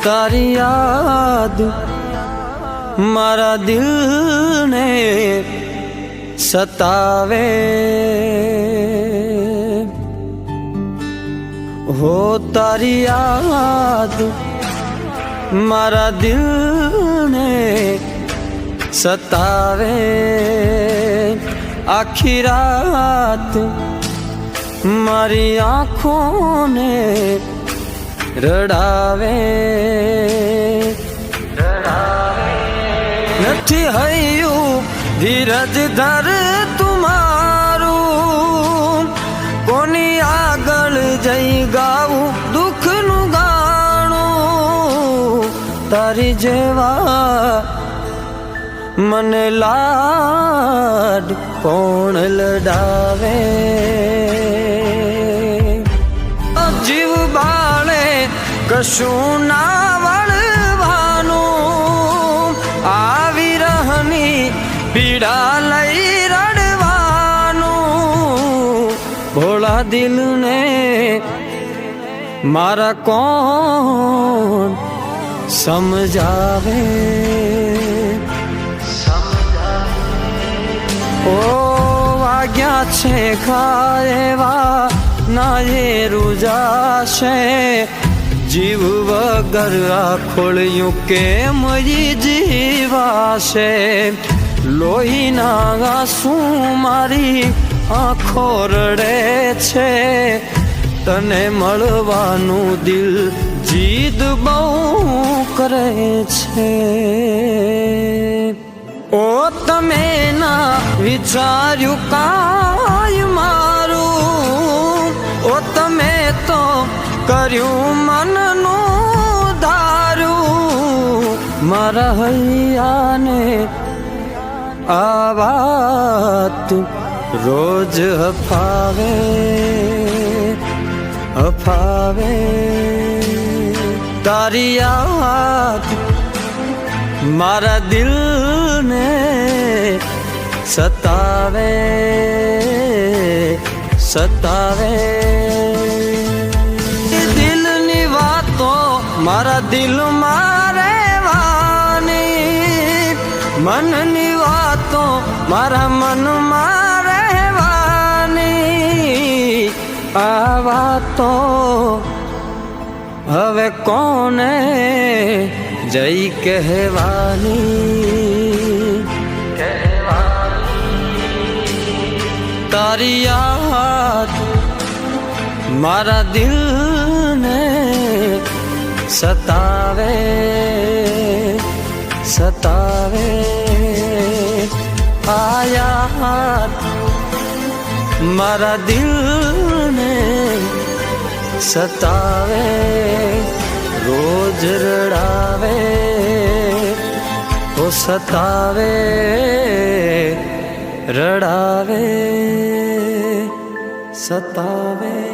તારી યાદ મારા દિલને સતાવે હો તારી યાદ મારા દિલને સતાવે આખી રાત મારી આંખોને રડાવે નથી હૈયું ધીરજ ધર તુમારું કોની આગળ જઈ ગાવું દુઃખનું ગાણું તારી જેવા મને લાડ કોણ લડાવે જીવ બાળે કશું ના વળવાનું આવી રહની પીડા લઈ રડવાનું ભોળા દિલને મારા કોણ સમજાવે ઓ વાગ્યા છે ખાએવા ના એ રૂજાશે જીવ વગર આખોળ્યું કેમ જીવાશે લોહીના આંસુ મારી આંખો રડે છે તને મળવાનું દિલ જીદ બહુ કરે છે ઓ તમે ના વિચાર્યું કાય મારું ઓ તમે તો કર્યું મનનું ધારું મારા હૈયાને આ વાત રોજ હફાવે હફાવે તારી યાદ મારા દિલને સતાવે સતાવે દિલની વાતો મારા દિલમાં રહેવાની મનની વાતો મારા મનમાં રહેવાની આ વાતો હવે કોને જઈ કહેવાની તારી યાદ મારા દિલને સતાવે સતાવે આ યાદ મારા દિલને સતાવે રોજ રડાવે ઓ સતાવે રડાવે સતાવે